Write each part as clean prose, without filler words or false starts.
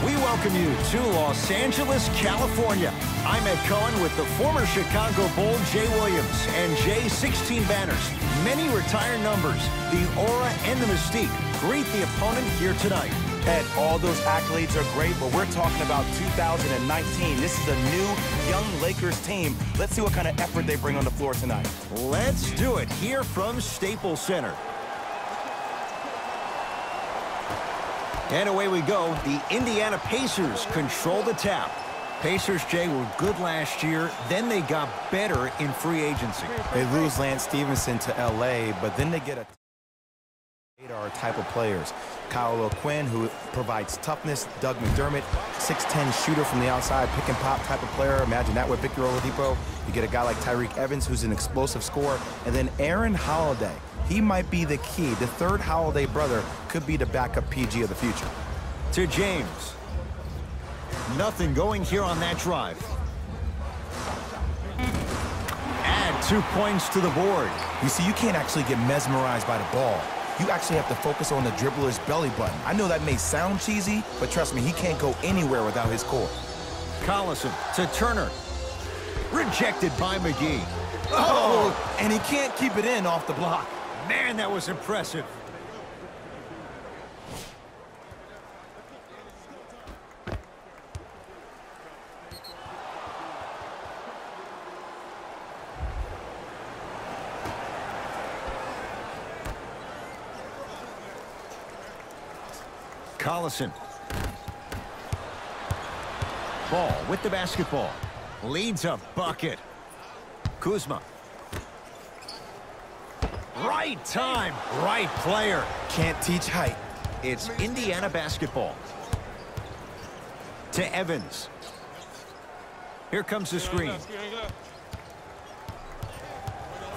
We welcome you to Los Angeles, California. I'm Ed Cohen with the former Chicago Bull, Jay Williams, and Jay's 16 banners. Many retired numbers, the aura and the mystique. Greet the opponent here tonight. Ed, all those accolades are great, but we're talking about 2019. This is a new, young Lakers team. Let's see what kind of effort they bring on the floor tonight. Let's do it here from Staples Center. And away we go. The Indiana Pacers control the tap. Pacers, Jay, were good last year. Then they got better in free agency. They lose Lance Stevenson to L.A., but then they get a radar type of players. Kyle O'Quinn, who provides toughness. Doug McDermott, 6'10 shooter from the outside, pick and pop type of player. Imagine that with Victor Oladipo. You get a guy like Tyreke Evans, who's an explosive scorer. And then Aaron Holiday. He might be the key. The third Holiday brother could be the backup PG of the future. To James. Nothing going here on that drive. Add 2 points to the board. You see, you can't actually get mesmerized by the ball. You actually have to focus on the dribbler's belly button. I know that may sound cheesy, but trust me, he can't go anywhere without his core. Collison to Turner. Rejected by McGee. Oh, and he can't keep it in off the block. Man, that was impressive. Collison. Ball with the basketball. Leads a bucket. Kuzma. Right time, right player. Can't teach height. It's Indiana basketball. To Evans. Here comes the screen.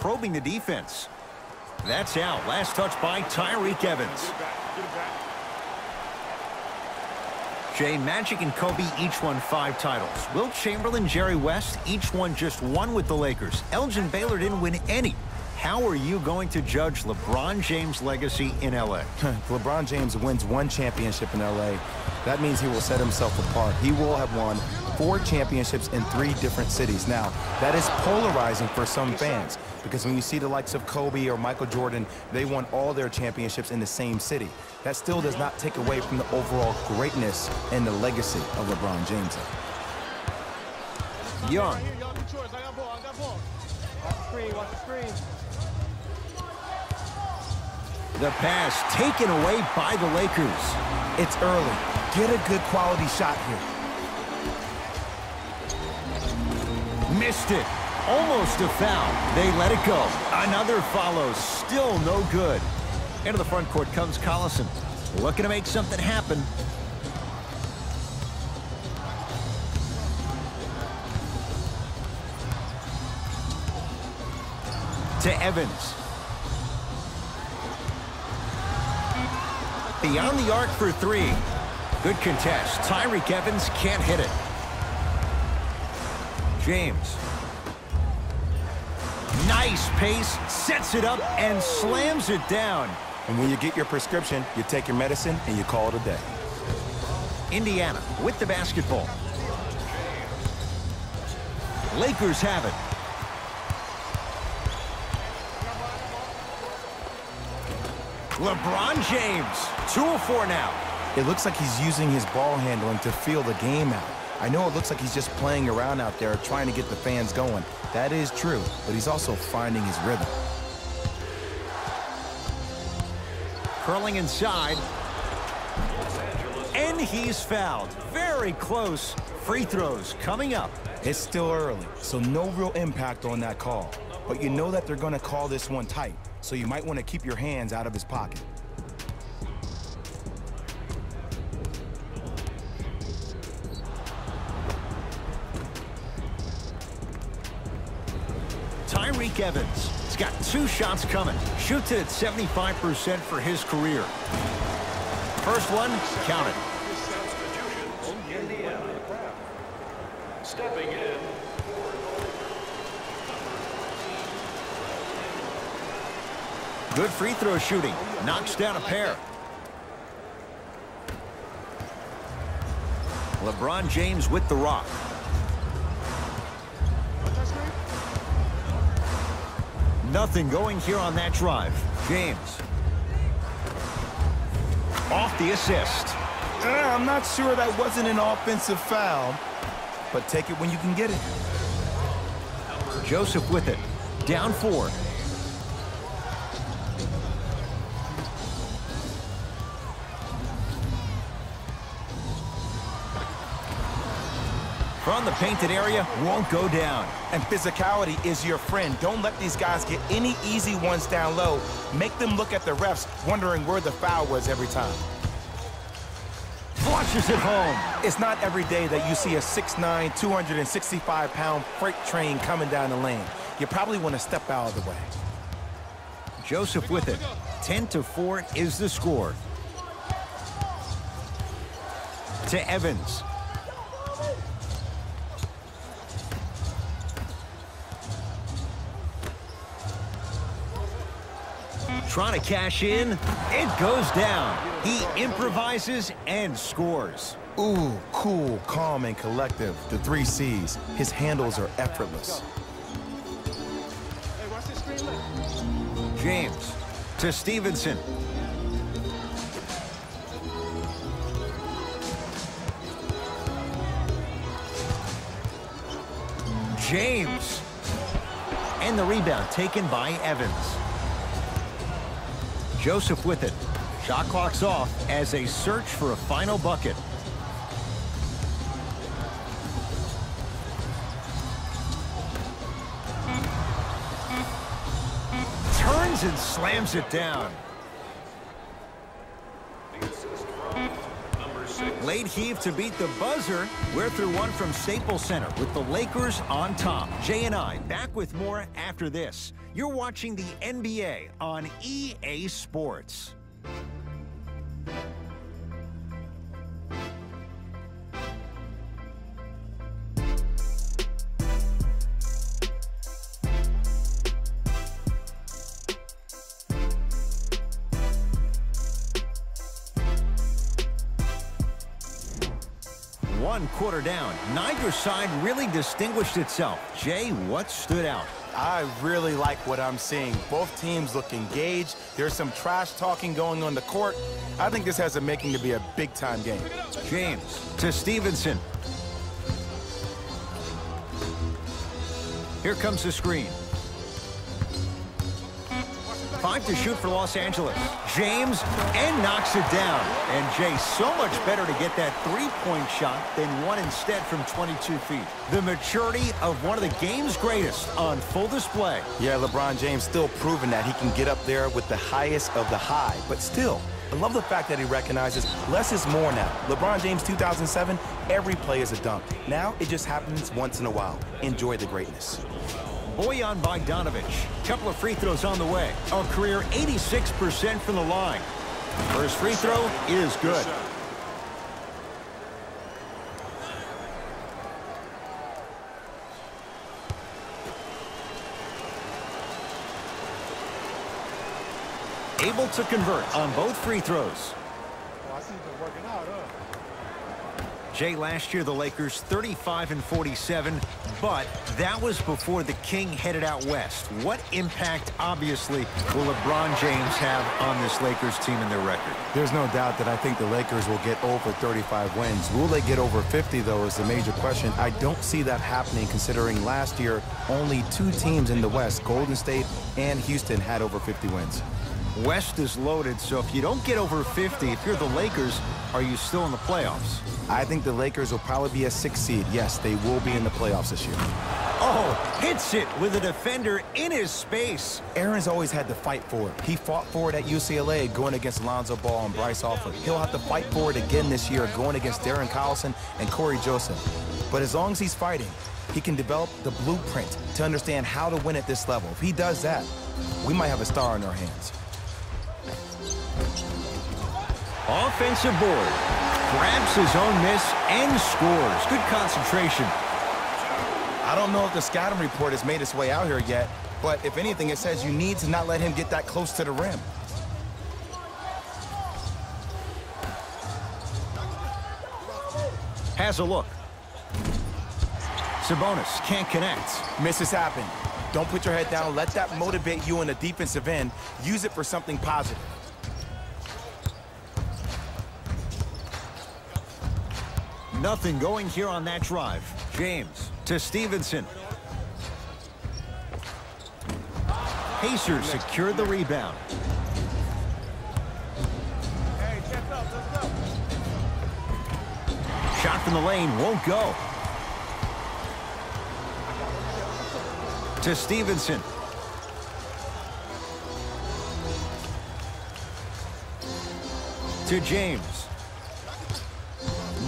Probing the defense. That's out. Last touch by Tyreke Evans. Jay, Magic and Kobe each won 5 titles. Wilt Chamberlain, Jerry West, each won just 1 with the Lakers. Elgin Baylor didn't win any. How are you going to judge LeBron James' legacy in L.A.? LeBron James wins 1 championship in L.A. That means he will set himself apart. He will have won 4 championships in 3 different cities. Now, that is polarizing for some fans because when you see the likes of Kobe or Michael Jordan, they won all their championships in the same city. That still does not take away from the overall greatness and the legacy of LeBron James. Young. The pass taken away by the Lakers. It's early. Get a good quality shot here. Missed it. Almost a foul. They let it go. Another follows. Still no good. Into the front court comes Collison. Looking to make something happen. To Evans. Beyond the arc for 3. Good contest. Tyreke Evans can't hit it. James. Nice pace. Sets it up and slams it down. And when you get your prescription, you take your medicine and you call it a day. Indiana with the basketball. Lakers have it. LeBron James, 2 of 4 now. It looks like he's using his ball handling to feel the game out. I know it looks like he's just playing around out there trying to get the fans going. That is true, but he's also finding his rhythm. Curling inside. And he's fouled. Very close. Free throws coming up. It's still early, so no real impact on that call. But you know that they're going to call this one tight, so you might want to keep your hands out of his pocket. Tyreke Evans. He's got 2 shots coming. Shoots it at 75% for his career. First one, count it. Stepping in. Good free throw shooting. Knocks down a pair. LeBron James with the rock. Nothing going here on that drive. James. Off the assist. I'm not sure that wasn't an offensive foul, but take it when you can get it. Joseph with it. Down 4. From the painted area, won't go down. And physicality is your friend. Don't let these guys get any easy ones down low. Make them look at the refs, wondering where the foul was every time. Flushes it home. It's not every day that you see a 6'9", 265-pound freight train coming down the lane. You probably want to step out of the way. Joseph with it. 10-4 is the score. To Evans. Trying to cash in. It goes down. He improvises and scores. Ooh, cool, calm, and collective. The 3 C's. His handles are effortless. James to Stevenson. James. And the rebound taken by Evans. Joseph with it. Shot clock's off as they search for a final bucket. Turns and slams it down. Late heave to beat the buzzer. We're through one from Staples Center with the Lakers on top. Jay and I back with more after this. You're watching the NBA on EA Sports. One quarter down. Neither side really distinguished itself. Jay, what stood out? I really like what I'm seeing. Both teams look engaged. There's some trash talking going on the court. I think this has a making to be a big-time game. James to Stevenson. Here comes the screen. 5 to shoot for Los Angeles. James and knocks it down. And Jay, so much better to get that three-point shot than one instead from 22 feet. The maturity of one of the game's greatest on full display. Yeah, LeBron James still proving that he can get up there with the highest of the high. But still, I love the fact that he recognizes less is more now. LeBron James 2007, every play is a dunk. Now it just happens once in a while. Enjoy the greatness. Bojan Bogdanovic. Couple of free throws on the way. A career 86% from the line. First free throw is good. Able to convert on both free throws. Jay, last year the Lakers 35-47, but that was before the King headed out west. What impact, obviously, will LeBron James have on this Lakers team and their record? There's no doubt that I think the Lakers will get over 35 wins. Will they get over 50, though, is the major question. I don't see that happening, considering last year only 2 teams in the West, Golden State and Houston, had over 50 wins. West is loaded, so if you don't get over 50, if you're the Lakers, are you still in the playoffs? I think the Lakers will probably be a 6th seed. Yes, they will be in the playoffs this year. Oh, hits it with a defender in his space. Aaron's always had to fight for it. He fought for it at UCLA going against Lonzo Ball and Bryce Alford. He'll have to fight for it again this year going against Darren Collison and Corey Joseph. But as long as he's fighting, he can develop the blueprint to understand how to win at this level. If he does that, we might have a star in our hands. Offensive board. Grabs his own miss and scores. Good concentration. I don't know if the scouting report has made its way out here yet, but if anything, it says you need to not let him get that close to the rim. Has a look. Sabonis can't connect. Misses happen. Don't put your head down. Let that motivate you in the defensive end. Use it for something positive. Nothing going here on that drive. James to Stevenson. Pacers secured the rebound. Shot from the lane won't go. To Stevenson. To James.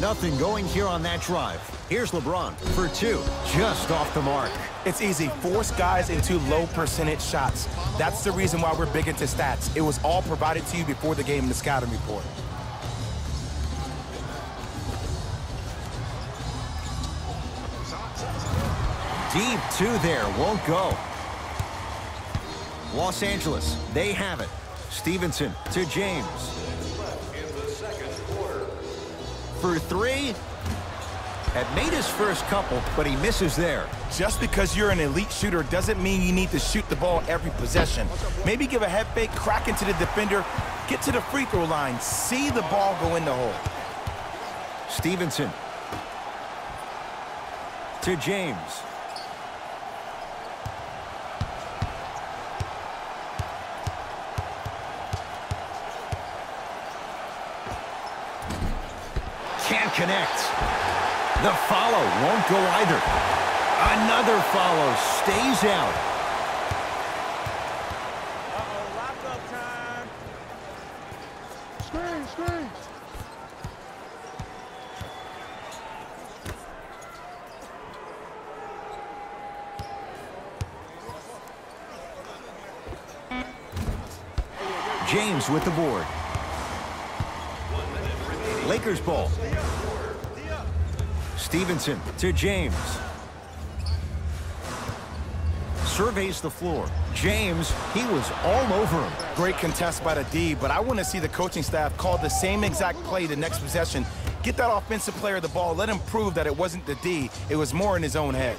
Nothing going here on that drive. Here's LeBron for two. Just off the mark. It's easy. Force guys into low percentage shots. That's the reason why we're big into stats. It was all provided to you before the game in the scouting report. Deep two there, won't go. Los Angeles, they have it. Stevenson to James. For three. Had made his first couple, but he misses there. Just because you're an elite shooter doesn't mean you need to shoot the ball every possession. Maybe give a head fake, crack into the defender, get to the free throw line, see the ball go in the hole. Stevenson to James. Can't connect. The follow won't go either. Another follow stays out. Lock-up time. Screen. James with the board. Lakers ball. Stevenson to James. Surveys the floor. James, he was all over him. Great contest by the D, but I want to see the coaching staff call the same exact play the next possession. Get that offensive player the ball. Let him prove that it wasn't the D. It was more in his own head.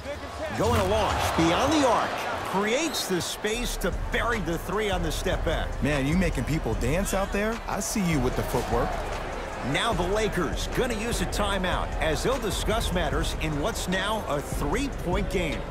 Going to launch beyond the arc. Creates the space to bury the three on the step back. Man, you making people dance out there? I see you with the footwork. Now the Lakers going to use a timeout as they'll discuss matters in what's now a three-point game.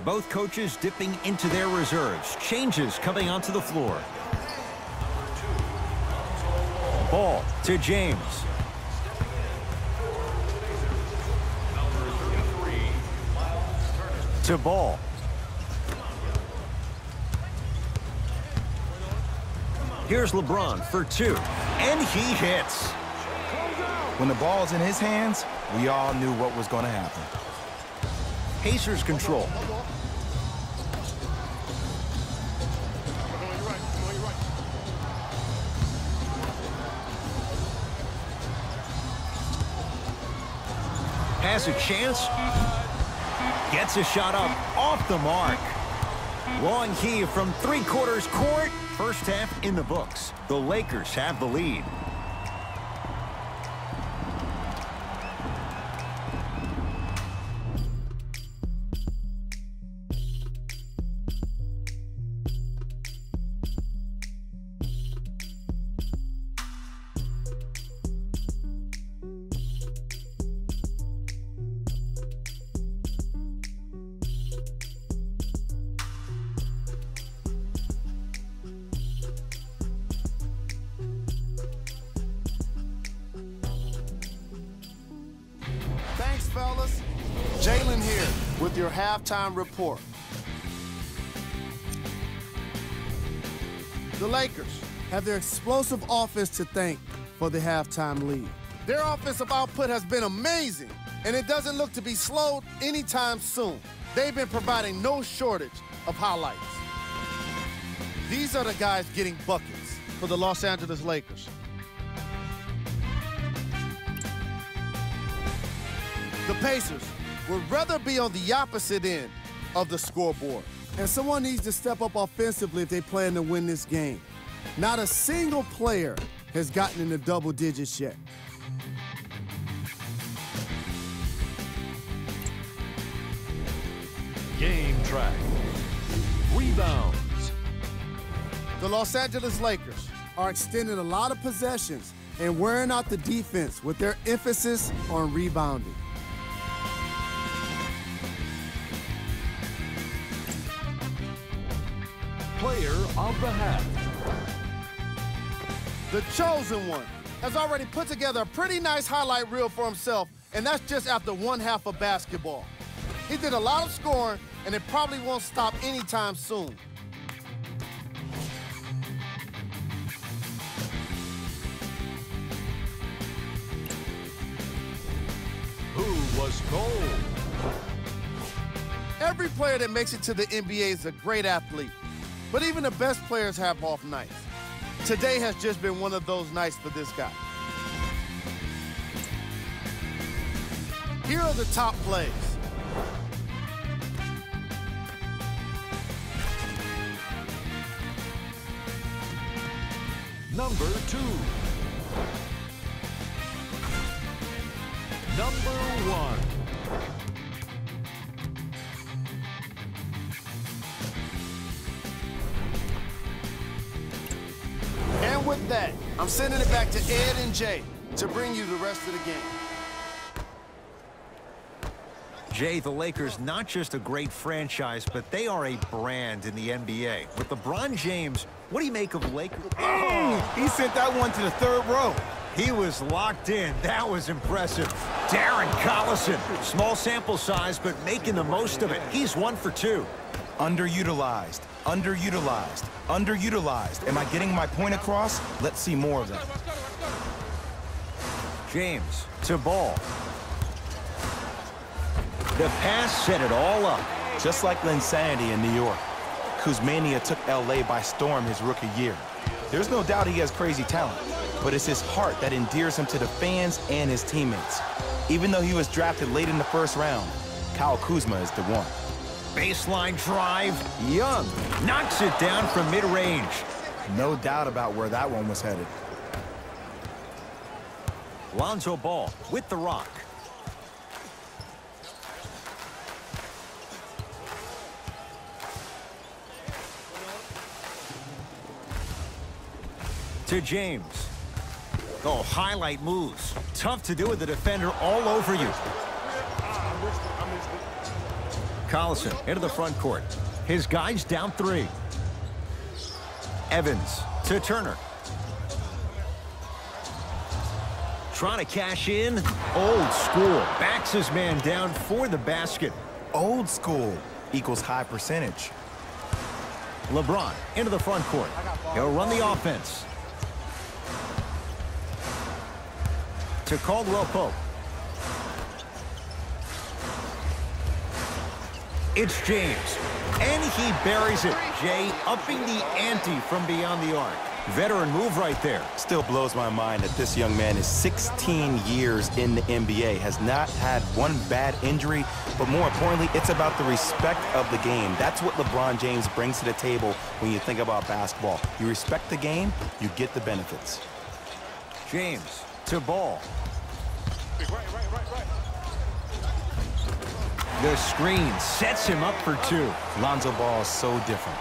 Both coaches dipping into their reserves. Changes coming onto the floor. Ball to James. To Ball. Here's LeBron for two. And he hits. When the ball's in his hands, we all knew what was going to happen. Pacers control. Has a chance. Gets a shot up off the mark. Long heave from three-quarters court. First half in the books. The Lakers have the lead. fellas. Jalen here with your halftime report. The Lakers have their explosive offense to thank for the halftime lead. Their offensive output has been amazing, and it doesn't look to be slowed anytime soon. They've been providing no shortage of highlights. These are the guys getting buckets for the Los Angeles Lakers. The Pacers would rather be on the opposite end of the scoreboard. And someone needs to step up offensively if they plan to win this game. Not a single player has gotten into double digits yet. Game track. Rebounds. The Los Angeles Lakers are extending a lot of possessions and wearing out the defense with their emphasis on rebounding. Player of the half. The chosen one has already put together a pretty nice highlight reel for himself, and that's just after one half of basketball. He did a lot of scoring, and it probably won't stop anytime soon. Who was gold? Every player that makes it to the NBA is a great athlete, but even the best players have off nights. Today has just been one of those nights for this guy. Here are the top plays. Number 2. Number 1. And with that, I'm sending it back to Ed and Jay to bring you the rest of the game. Jay, the Lakers, not just a great franchise, but they are a brand in the NBA. With LeBron James, what do you make of Lakers? He sent that one to the third row. He was locked in. That was impressive. Darren Collison, small sample size, but making the most of it. He's 1 for 2. Underutilized, underutilized, underutilized. Am I getting my point across? Let's see more of that. James to Ball. The pass set it all up. Just like Linsanity in New York. Kuzmania took LA by storm his rookie year. There's no doubt he has crazy talent, but it's his heart that endears him to the fans and his teammates. Even though he was drafted late in the first round, Kyle Kuzma is the one. Baseline drive. Young knocks it down from mid-range. No doubt about where that one was headed. Lonzo Ball with the rock. To James. Oh, highlight moves. Tough to do with the defender all over you. Collison into the front court. His guys down 3. Evans to Turner. Trying to cash in. Old school. Backs his man down for the basket. Old school equals high percentage. LeBron into the front court. He'll run the offense. To Caldwell Pope. It's James. And he buries it. Jay upping the ante from beyond the arc. Veteran move right there. Still blows my mind that this young man is 16 years in the NBA, has not had one bad injury, but more importantly, it's about the respect of the game. That's what LeBron James brings to the table when you think about basketball. You respect the game, you get the benefits. James to Ball. The screen sets him up for 2. Lonzo Ball is so different.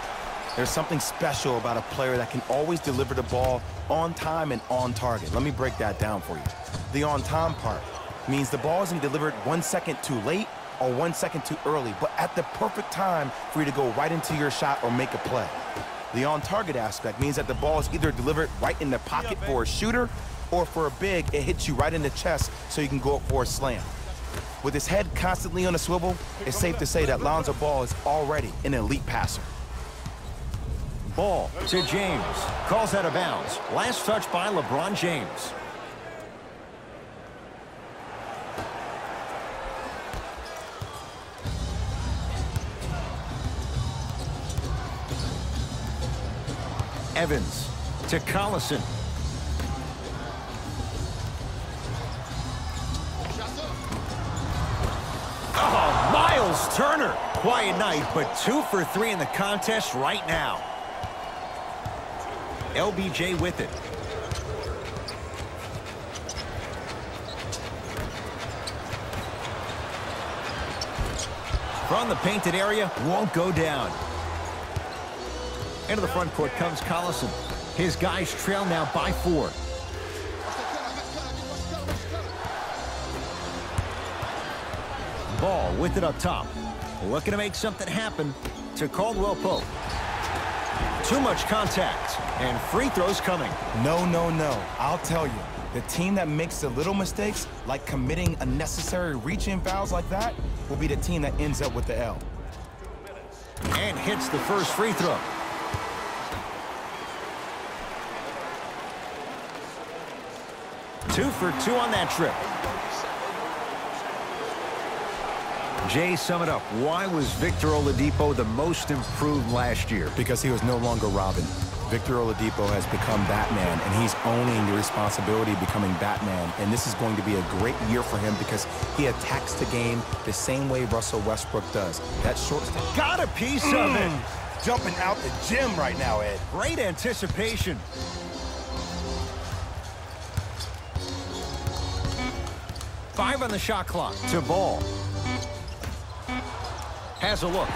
There's something special about a player that can always deliver the ball on time and on target. Let me break that down for you. The on-time part means the ball isn't delivered 1 second too late or 1 second too early, but at the perfect time for you to go right into your shot or make a play. The on-target aspect means that the ball is either delivered right in the pocket for a shooter, or for a big, it hits you right in the chest so you can go up for a slam. With his head constantly on a swivel, it's safe to say that Lonzo Ball is already an elite passer. Ball to James. Calls out of bounds. Last touch by LeBron James. Evans to Collison. Oh, Miles Turner. Quiet night, but 2 for 3 in the contest right now. LBJ with it. From the painted area, won't go down. Into the front court comes Collison. His guys trail now by 4. Ball with it up top. Looking to make something happen to Caldwell Pope. Too much contact, and free throws coming. No, no, no. I'll tell you. The team that makes the little mistakes, like committing unnecessary reach-in fouls like that, will be the team that ends up with the L. And hits the first free throw. Two for 2 on that trip. Jay, sum it up. Why was Victor Oladipo the most improved last year? Because he was no longer Robin. Victor Oladipo has become Batman, and he's owning the responsibility of becoming Batman. And this is going to be a great year for him because he attacks the game the same way Russell Westbrook does. That short step. Got a piece of it. Jumping out the gym right now, Ed. Great anticipation. Five on the shot clock to Ball. Has a look.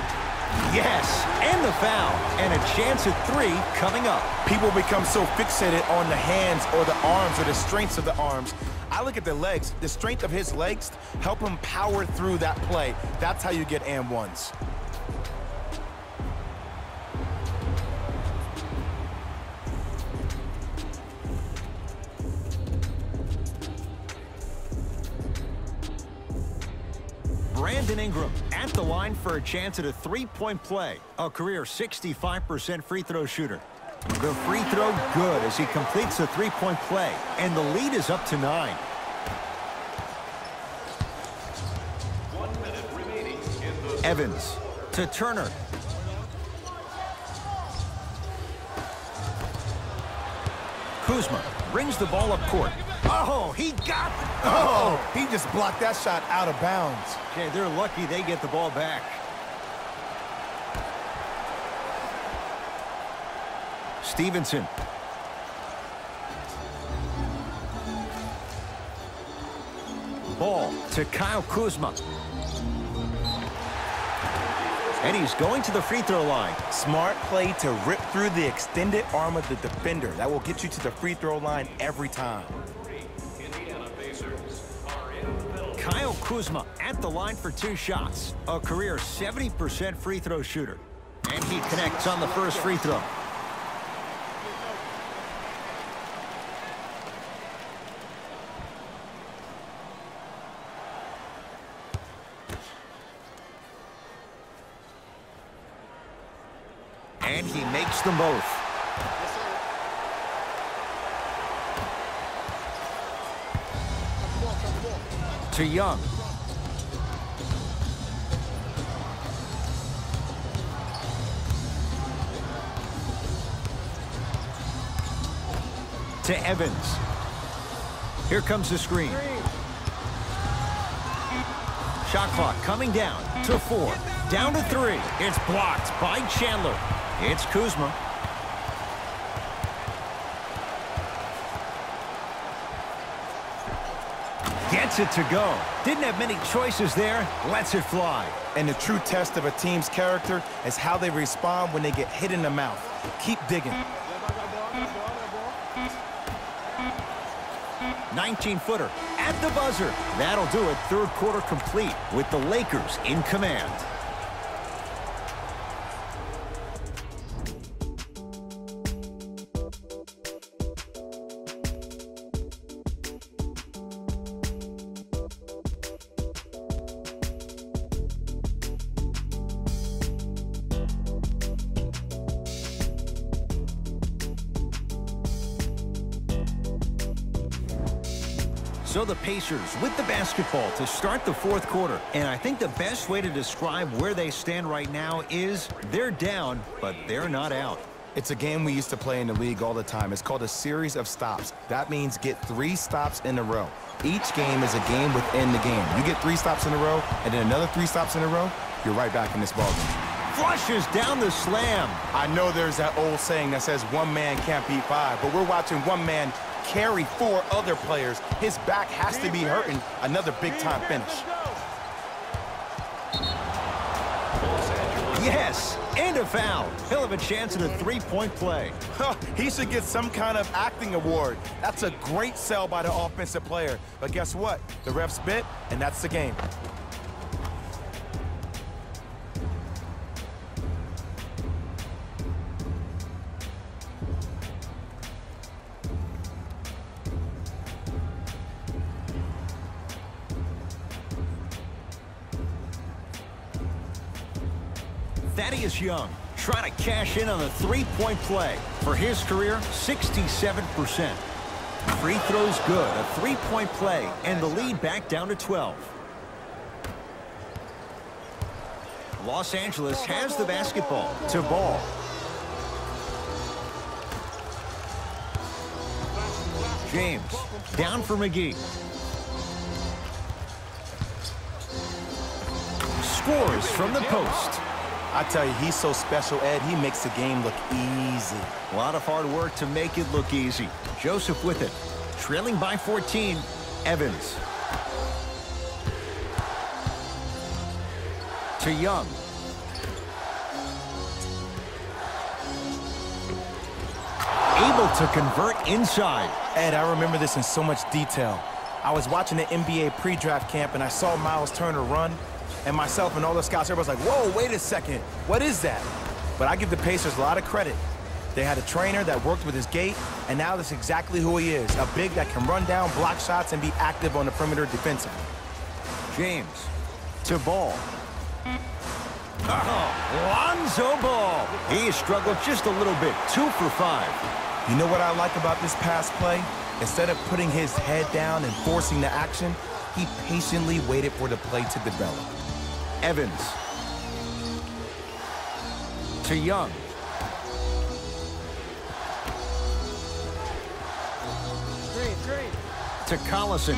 Yes, and the foul. And a chance at 3 coming up. People become so fixated on the hands or the arms or the strengths of the arms. I look at the legs. The strength of his legs help him power through that play. That's how you get and ones. Brandon Ingram at the line for a chance at a 3-point play. A career 65% free throw shooter. The free throw good as he completes the 3-point play. And the lead is up to 9. 1 minute remaining in the... Evans to Turner. Kuzma brings the ball up court. Oh, he got it. Oh, he just blocked that shot out of bounds. Okay, they're lucky they get the ball back. Stevenson. Ball to Kyle Kuzma. And he's going to the free throw line. Smart play to rip through the extended arm of the defender. That will get you to the free throw line every time. Kyle Kuzma at the line for 2 shots. A career 70% free throw shooter. And he connects on the first free throw. And he makes them both. To Young. To Evans. Here comes the screen. Shot clock coming down to 4. Down to 3. It's blocked by Chandler. It's Kuzma. Gets it to go. Didn't have many choices there. Lets it fly. And the true test of a team's character is how they respond when they get hit in the mouth. Keep digging. 19-footer at the buzzer. That'll do it. Third quarter complete with the Lakers in command. So the Pacers with the basketball to start the fourth quarter. And I think the best way to describe where they stand right now is they're down, but they're not out. It's a game we used to play in the league all the time. It's called a series of stops. That means get 3 stops in a row. Each game is a game within the game. You get 3 stops in a row, and then another 3 stops in a row, you're right back in this ballgame. Flushes down the slam. I know there's that old saying that says one man can't beat 5, but we're watching one man carry 4 other players. His back has to be hurting. Another big-time finish. Yes, and a foul. He'll have a chance at a 3-point play. He should get some kind of acting award. That's a great sell by the offensive player. But guess what? The refs bit, and that's the game. Thaddeus Young trying to cash in on the 3-point play. For his career, 67%. Free throws good, a 3-point play, and the lead back down to 12. Los Angeles has the basketball to Ball. James down for McGee. Scores from the post. I tell you, he's so special, Ed. He makes the game look easy. A lot of hard work to make it look easy. Joseph with it. Trailing by 14. Evans. To Young. Able to convert inside. Ed, I remember this in so much detail. I was watching the NBA pre-draft camp, and I saw Miles Turner run. And myself and all the scouts, everybody's like, whoa, wait a second. What is that? But I give the Pacers a lot of credit. They had a trainer that worked with his gait, and now that's exactly who he is. A big that can run down, block shots, and be active on the perimeter defensively. James to Ball. Lonzo Ball. He struggled just a little bit. 2 for 5. You know what I like about this pass play? Instead of putting his head down and forcing the action, he patiently waited for the play to develop. Evans. To Young. To Collison.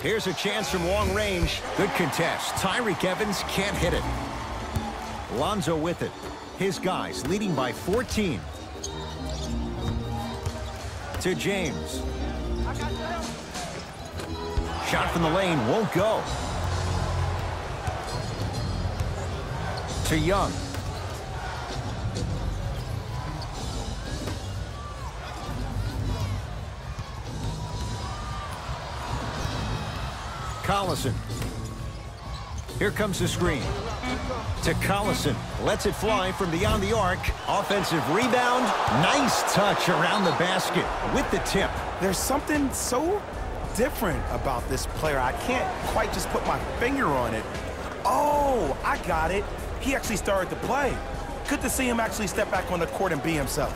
Here's a chance from long range. Good contest. Tyreke Evans can't hit it. Lonzo with it. His guys leading by 14. To James. Shot from the lane won't go. To Young. Collison. Here comes the screen. To Collison. Lets it fly from beyond the arc. Offensive rebound. Nice touch around the basket with the tip. There's something so different about this player. I can't quite just put my finger on it. Oh, I got it. He actually started to play. Good to see him actually step back on the court and be himself.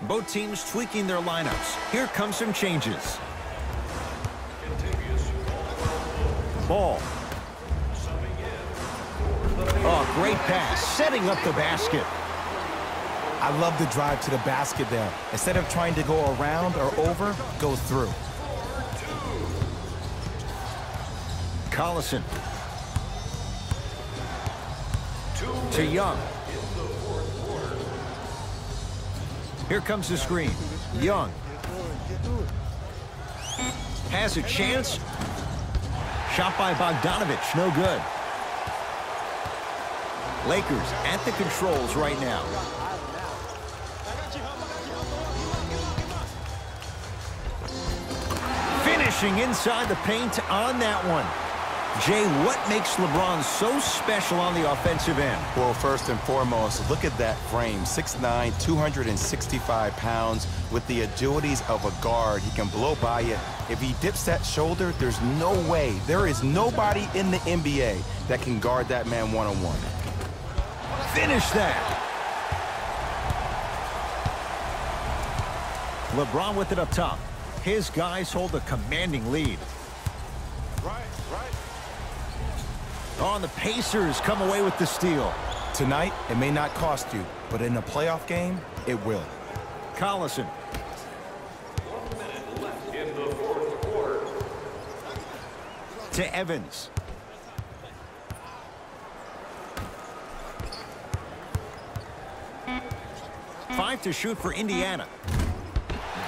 Both teams tweaking their lineups. Here comes some changes. Ball. Oh, great pass. Setting up the basket. I love the drive to the basket there. Instead of trying to go around or over, go through. Collison. To Young. Here comes the screen. Young. Has a chance. Shot by Bogdanovich, no good. Lakers at the controls right now. Finishing inside the paint on that one. Jay, what makes LeBron so special on the offensive end? Well, first and foremost, look at that frame. 6'9", 265 pounds with the agilities of a guard. He can blow by you. If he dips that shoulder, there's no way. There is nobody in the NBA that can guard that man one-on-one. Finish that. LeBron with it up top. His guys hold a commanding lead. Right. Oh, and the Pacers come away with the steal. Tonight, it may not cost you, but in a playoff game, it will. Collison. 1 minute left in the fourth quarter. To Evans. Five to shoot for Indiana.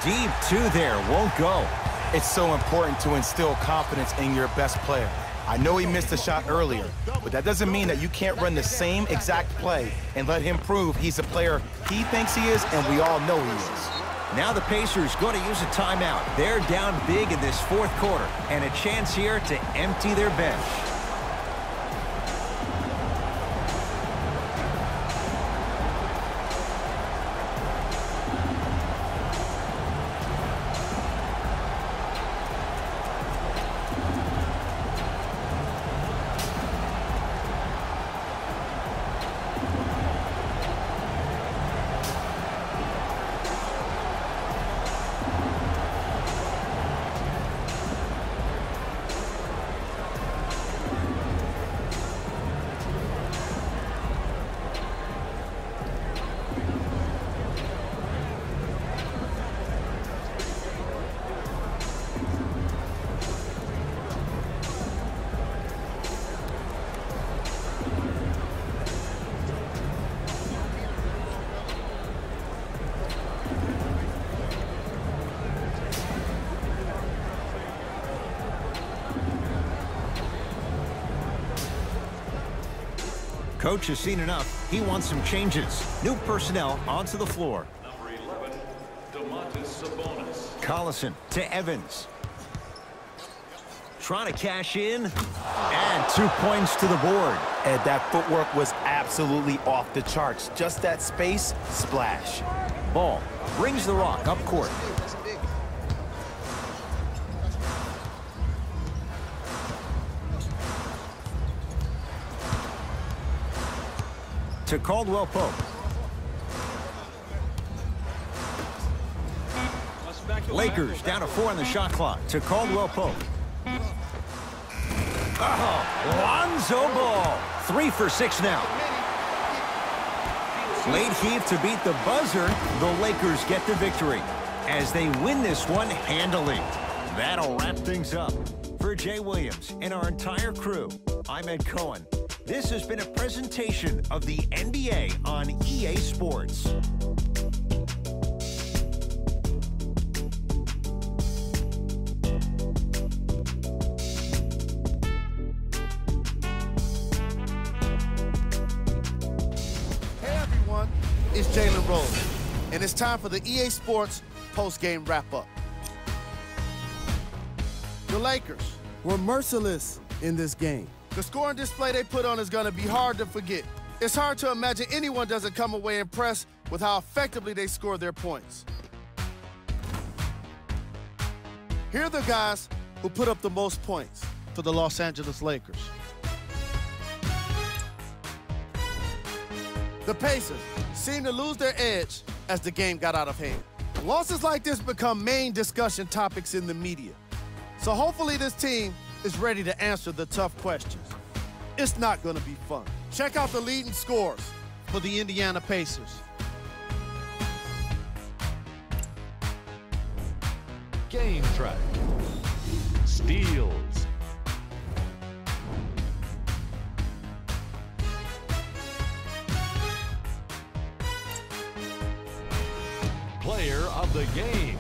Deep two there, won't go. It's so important to instill confidence in your best player. I know he missed a shot earlier, but that doesn't mean that you can't run the same exact play and let him prove he's a player he thinks he is, and we all know he is. Now the Pacers going to use a timeout. They're down big in this fourth quarter, and a chance here to empty their bench. Coach has seen enough. He wants some changes. New personnel onto the floor. Number 11, Domantas Sabonis. Collison to Evans. Trying to cash in. And 2 points to the board. And that footwork was absolutely off the charts. Just that space, splash. Ball brings the rock up court. To Caldwell Pope. Lakers down to 4 on the shot clock. To Caldwell Pope. Oh, Lonzo Ball. 3 for 6 now. Late heave to beat the buzzer. The Lakers get the victory as they win this one handily. That'll wrap things up. For Jay Williams and our entire crew, I'm Ed Cohen. This has been a presentation of the NBA on EA Sports. Hey everyone, it's Jalen Rose, and it's time for the EA Sports post-game wrap-up. The Lakers were merciless in this game. The scoring display they put on is going to be hard to forget. It's hard to imagine anyone doesn't come away impressed with how effectively they score their points. Here are the guys who put up the most points for the Los Angeles Lakers. The Pacers seemed to lose their edge as the game got out of hand. Losses like this become main discussion topics in the media. So hopefully this team is ready to answer the tough questions. It's not going to be fun. Check out the leading scores for the Indiana Pacers. Game track. Steals. player of the game.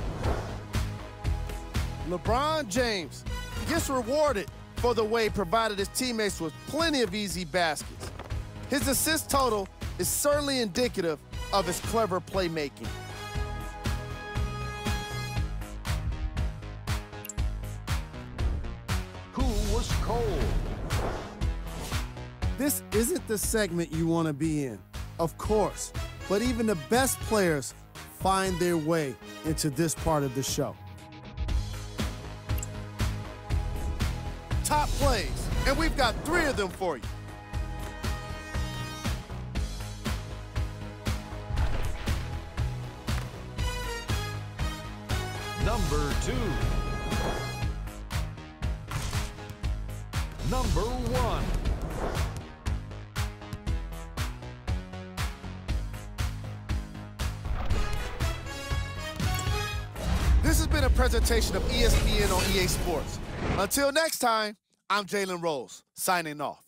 LeBron James gets rewarded for the way he provided his teammates with plenty of easy baskets. His assist total is certainly indicative of his clever playmaking. Who was cold? This isn't the segment you want to be in, of course, but even the best players find their way into this part of the show. Top plays, and we've got 3 of them for you. Number 2. Number 1. This has been a presentation of ESPN on EA Sports. Until next time, I'm Jalen Rose, signing off.